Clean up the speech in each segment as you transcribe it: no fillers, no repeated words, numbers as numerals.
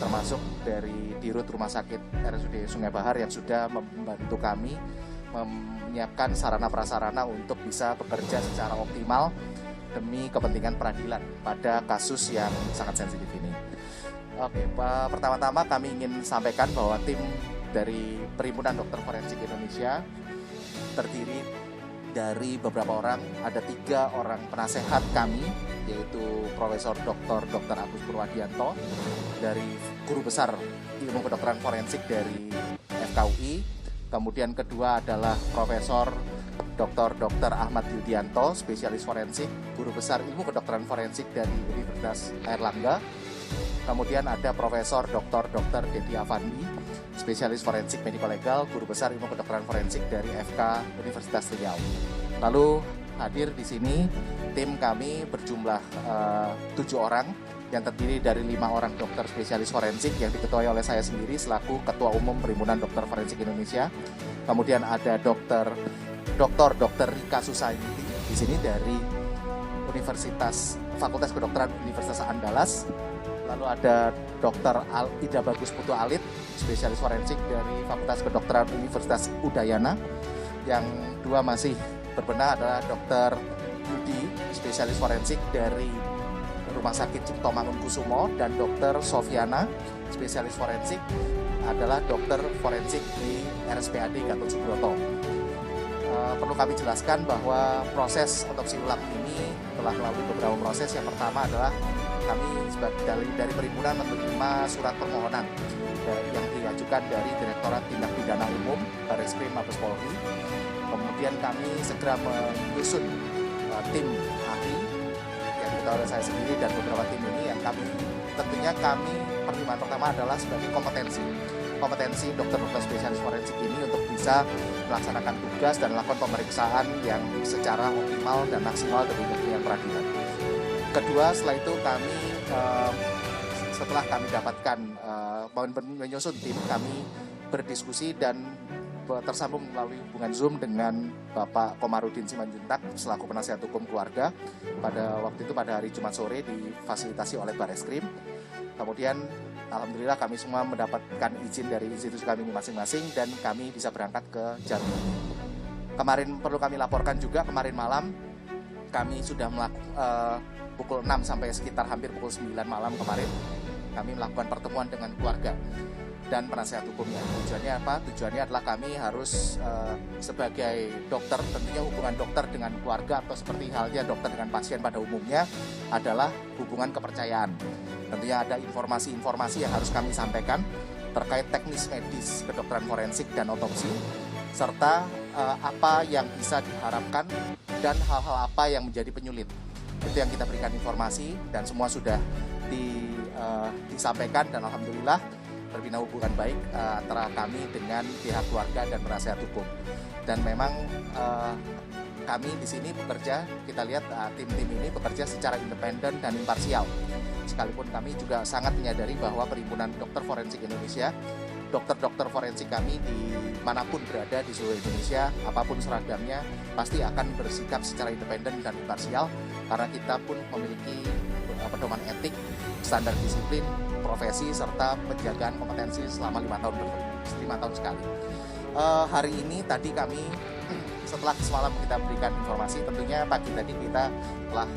termasuk dari Dirut Rumah Sakit RSUD Sungai Bahar yang sudah membantu kami menyiapkan sarana prasarana untuk bisa bekerja secara optimal demi kepentingan peradilan pada kasus yang sangat sensitif ini. Oke, pertama-tama kami ingin sampaikan bahwa tim dari Perhimpunan Dokter Forensik Indonesia terdiri dari beberapa orang, ada 3 orang penasehat kami, yaitu Profesor Dr. Agus Purwadianto dari Guru Besar Ilmu Kedokteran Forensik dari FKUI. Kemudian kedua adalah Profesor Dr. Ahmad Yudianto, spesialis forensik, Guru Besar Ilmu Kedokteran Forensik dari Universitas Airlangga. Kemudian ada Profesor Dr. Dedi Afandi, spesialis forensik mediko legal, Guru Besar Ilmu Kedokteran Forensik dari FK Universitas Riau. Lalu hadir di sini tim kami berjumlah 7 orang yang terdiri dari 5 orang dokter spesialis forensik yang diketuai oleh saya sendiri selaku Ketua Umum Perhimpunan Dokter Forensik Indonesia. Kemudian ada Dr. Rika Susainti di sini dari Fakultas Kedokteran Universitas Andalas. Lalu ada Dr. Ida Bagus Putu Alit, spesialis forensik dari Fakultas Kedokteran Universitas Udayana. Yang 2 masih berbenah adalah Dr. Yudi, spesialis forensik dari Rumah Sakit Cipto Mangunkusumo, dan Dr. Sofiana, spesialis forensik adalah dokter forensik di RSPAD Gatot Subroto. Perlu kami jelaskan bahwa proses otopsi ulang ini telah melalui beberapa proses. Yang pertama adalah kami dari perhimpunan menerima surat permohonan yang diajukan dari Direktorat Tindak Pidana Umum Barreskrim Mabes Polri. Kemudian kami segera menyusun tim ahli yang diketahui oleh saya sendiri dan beberapa tim ini yang tentunya pertimbangan pertama adalah sebagai kompetensi dokter-dokter spesialis forensik ini untuk bisa melaksanakan tugas dan melakukan pemeriksaan yang secara optimal dan maksimal demi kepentingan peradilan. Kedua, setelah itu setelah kami dapatkan menyusun tim, kami berdiskusi dan tersambung melalui hubungan Zoom dengan Bapak Komarudin Simanjuntak selaku penasihat hukum keluarga pada hari Jumat sore difasilitasi oleh Barreskrim. Kemudian alhamdulillah kami semua mendapatkan izin dari institusi kami masing-masing dan kami bisa berangkat ke Jambi. Kemarin perlu kami laporkan juga, kemarin malam kami sudah pukul 6 sampai sekitar hampir pukul 9 malam kemarin kami melakukan pertemuan dengan keluarga dan penasehat hukumnya. Tujuannya apa? Tujuannya adalah kami harus sebagai dokter, tentunya hubungan dokter dengan keluarga atau seperti halnya dokter dengan pasien pada umumnya adalah hubungan kepercayaan. Tentunya ada informasi-informasi yang harus kami sampaikan terkait teknis medis kedokteran forensik dan otopsi, serta apa yang bisa diharapkan dan hal-hal apa yang menjadi penyulit. Itu yang kita berikan informasi dan semua sudah disampaikan dan alhamdulillah berbina hubungan baik antara kami dengan pihak keluarga dan penasihat hukum. Dan memang kami di sini bekerja, kita lihat tim-tim ini bekerja secara independen dan imparsial. Sekalipun kami juga sangat menyadari bahwa Perhimpunan Dokter Forensik Indonesia, dokter-dokter forensik kami dimanapun berada di seluruh Indonesia, apapun seragamnya, pasti akan bersikap secara independen dan imparsial karena kita pun memiliki pedoman etik, standar disiplin, profesi, serta penjagaan kompetensi selama 5 tahun sekali. Hari ini tadi kami setelah semalam kita berikan informasi, tentunya pagi tadi kita telah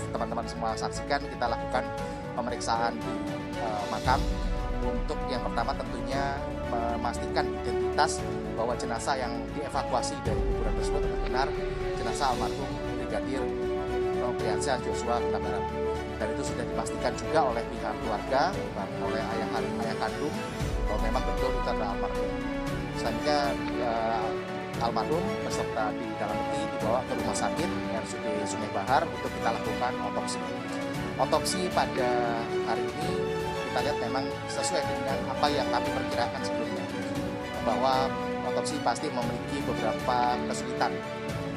teman-teman semua saksikan, kita lakukan pemeriksaan di makam untuk yang pertama tentunya memastikan identitas bahwa jenazah yang dievakuasi dari kuburan tersebut benar jenazah almarhum Brigadir Nofriansyah Joshua Huta Barat. Dan itu sudah dipastikan juga oleh pihak keluarga, oleh ayah kandung, bahwa memang betul itu adalah almarhum. Selanjutnya almarhum beserta di dalam peti dibawa ke rumah sakit RSUD Sungai Bahar untuk kita lakukan otopsi. Otopsi pada hari ini kita lihat memang sesuai dengan apa yang kami perkirakan sebelumnya, bahwa otopsi pasti memiliki beberapa kesulitan.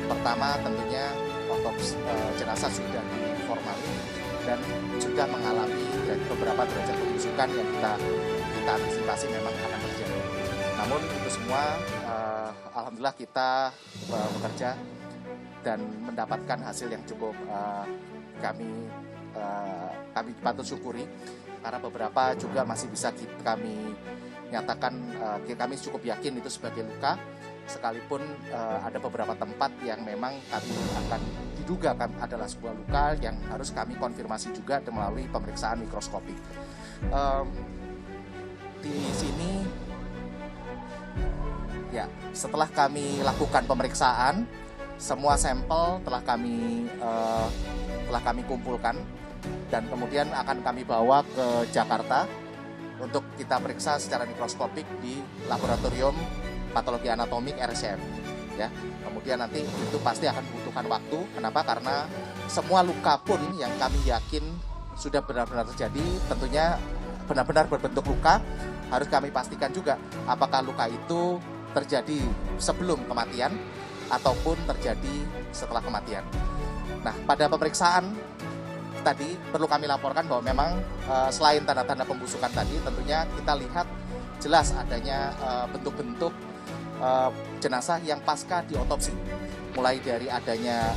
Pertama tentunya otopsi jenazah sudah diformalin dan sudah mengalami beberapa derajat pembusukan yang kita antisipasi memang akan terjadi. Namun itu semua alhamdulillah kita bekerja dan mendapatkan hasil yang cukup kami patut syukuri. karena beberapa juga masih bisa kami nyatakan, kami cukup yakin itu sebagai luka, sekalipun ada beberapa tempat yang memang kami akan diduga adalah sebuah luka yang harus kami konfirmasi juga melalui pemeriksaan mikroskopik. Di sini ya, setelah kami lakukan pemeriksaan, semua sampel telah kami kumpulkan dan kemudian akan kami bawa ke Jakarta untuk kita periksa secara mikroskopik di laboratorium patologi anatomik RSCM. Ya, kemudian nanti itu pasti akan membutuhkan waktu. Kenapa? Karena semua luka pun yang kami yakin sudah benar-benar terjadi, tentunya benar-benar berbentuk luka, harus kami pastikan juga apakah luka itu terjadi sebelum kematian ataupun terjadi setelah kematian. Nah, pada pemeriksaan tadi perlu kami laporkan bahwa memang selain tanda-tanda pembusukan tadi, tentunya kita lihat jelas adanya bentuk-bentuk jenazah yang pasca diotopsi, mulai dari adanya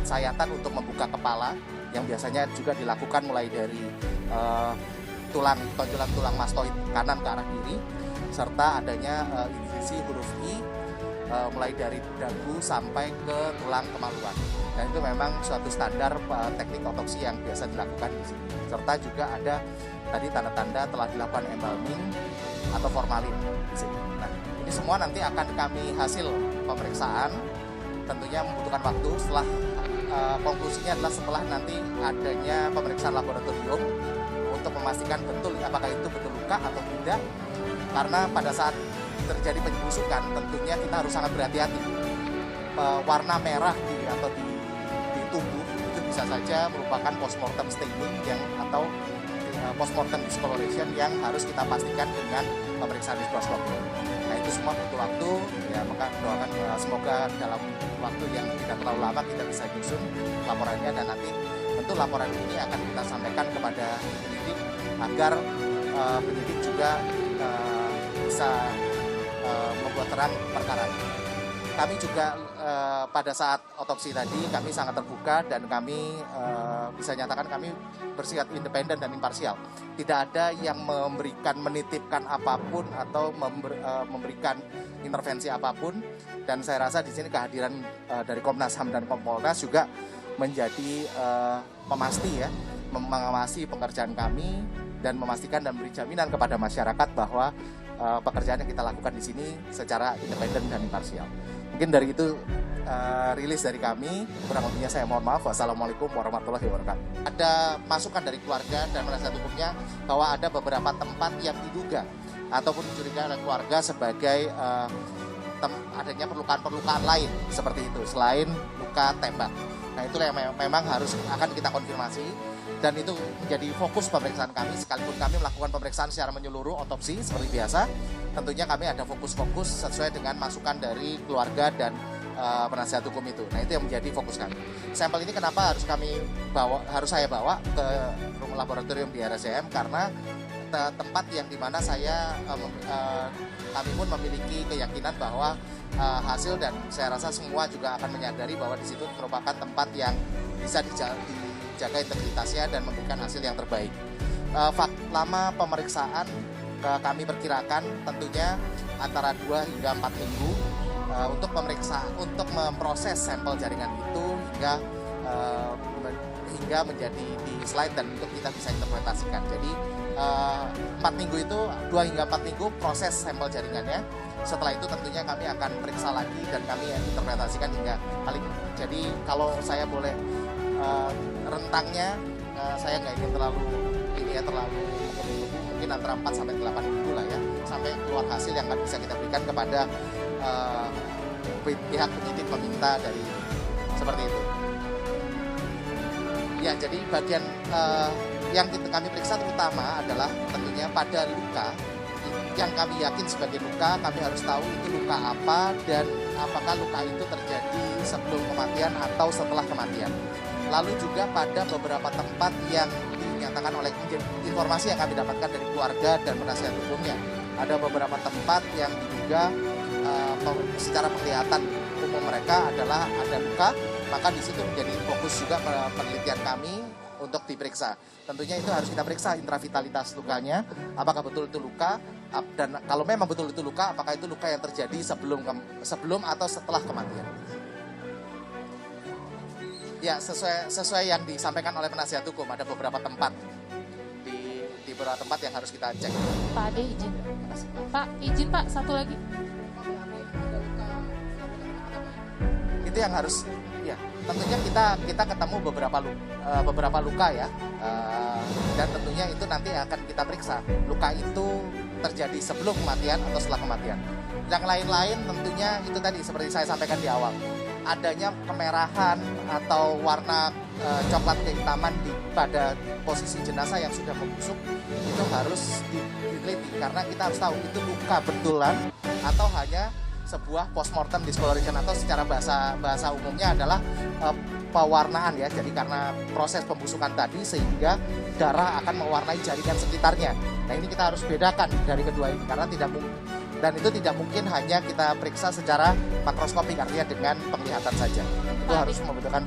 sayatan untuk membuka kepala yang biasanya juga dilakukan mulai dari tonjolan tulang mastoid kanan ke arah kiri, serta adanya insisi huruf I mulai dari dagu sampai ke tulang kemaluan. Dan itu memang suatu standar teknik otopsi yang biasa dilakukan di sini. Serta juga ada tadi tanda-tanda telah dilakukan embalming atau formalin di sini. Nah, ini semua nanti akan kami hasil pemeriksaan, tentunya membutuhkan waktu. Setelah konklusinya adalah setelah nanti adanya pemeriksaan laboratorium untuk memastikan betul apakah itu betul luka atau tidak. Karena pada saat terjadi penyusukan, tentunya kita harus sangat berhati-hati. Warna merah di tubuh itu bisa saja merupakan postmortem staining atau postmortem discoloration yang harus kita pastikan dengan pemeriksaan mikroskopik. Nah, itu semua butuh waktu, ya, maka doakan semoga dalam waktu yang tidak terlalu lama kita bisa nyusun laporannya, dan nanti tentu laporan ini akan kita sampaikan kepada penyidik agar penyidik juga bisa membuat terang perkara ini. Kami juga pada saat otopsi tadi kami sangat terbuka dan kami bisa nyatakan kami bersifat independen dan imparsial. Tidak ada yang menitipkan apapun atau memberikan intervensi apapun, dan saya rasa di sini kehadiran dari Komnas HAM dan Kompolnas juga menjadi pemasti, ya, mengawasi pekerjaan kami dan memastikan dan beri jaminan kepada masyarakat bahwa pekerjaan yang kita lakukan di sini secara independen dan imparsial. Mungkin dari itu rilis dari kami, kurang lebihnya saya mohon maaf. Wassalamualaikum warahmatullahi wabarakatuh. Ada masukan dari keluarga dan penasihat hukumnya bahwa ada beberapa tempat yang diduga ataupun dicurigai oleh keluarga sebagai adanya perlukaan-perlukaan lain seperti itu selain luka tembak. Nah, itulah yang memang akan kita konfirmasi, dan itu menjadi fokus pemeriksaan kami. Sekalipun kami melakukan pemeriksaan secara menyeluruh otopsi seperti biasa, tentunya kami ada fokus-fokus sesuai dengan masukan dari keluarga dan penasihat hukum itu. Nah, itu yang menjadi fokus kami. Sampel ini kenapa harus saya bawa ke laboratorium di RSCM, karena tempat yang dimana kami pun memiliki keyakinan bahwa hasil, dan saya rasa semua juga akan menyadari bahwa di situ merupakan tempat yang bisa dijaga integritasnya dan memberikan hasil yang terbaik. Lama pemeriksaan kami perkirakan tentunya antara 2 hingga 4 minggu untuk memproses sampel jaringan itu hingga menjadi di slide dan untuk kita bisa interpretasikan. Jadi 4 minggu itu 2 hingga 4 minggu proses sampel jaringannya. Setelah itu tentunya kami akan periksa lagi dan kami interpretasikan hingga paling. Jadi kalau saya boleh rentangnya, saya nggak ingin terlalu mungkin antara 4 sampai 8 minggu lah, ya, sampai keluar hasil yang akan bisa kita berikan kepada pihak penyidik peminta dari seperti itu. Ya, jadi bagian yang kami periksa terutama adalah tentunya pada luka yang kami yakin sebagai luka. Kami harus tahu itu luka apa dan apakah luka itu terjadi sebelum kematian atau setelah kematian. Lalu juga pada beberapa tempat yang dinyatakan oleh informasi yang kami dapatkan dari keluarga dan penasihat hukumnya, ada beberapa tempat yang diduga secara penglihatan umum mereka adalah ada luka, maka di situ menjadi fokus juga penelitian kami untuk diperiksa. Tentunya itu harus kita periksa intravitalitas lukanya, apakah betul itu luka, dan kalau memang betul itu luka, apakah itu luka yang terjadi sebelum atau setelah kematian. Ya, sesuai yang disampaikan oleh penasihat hukum, ada beberapa tempat di beberapa tempat yang harus kita cek. Pak Ade izin. Pak, izin Pak, satu lagi. Itu yang harus, ya tentunya kita ketemu beberapa luka ya, dan tentunya itu nanti akan kita periksa luka itu terjadi sebelum kematian atau setelah kematian. Yang lain-lain tentunya itu tadi seperti saya sampaikan di awal, adanya kemerahan atau warna coklat kehitaman pada posisi jenazah yang sudah membusuk, itu harus diteliti karena kita harus tahu itu luka betulan atau hanya sebuah postmortem discoloration, atau secara bahasa umumnya adalah pewarnaan ya. Jadi karena proses pembusukan tadi sehingga darah akan mewarnai jaringan sekitarnya. Nah, ini kita harus bedakan dari kedua ini karena itu tidak mungkin hanya kita periksa secara makroskopik, artinya dengan penglihatan saja. Itu harus membutuhkan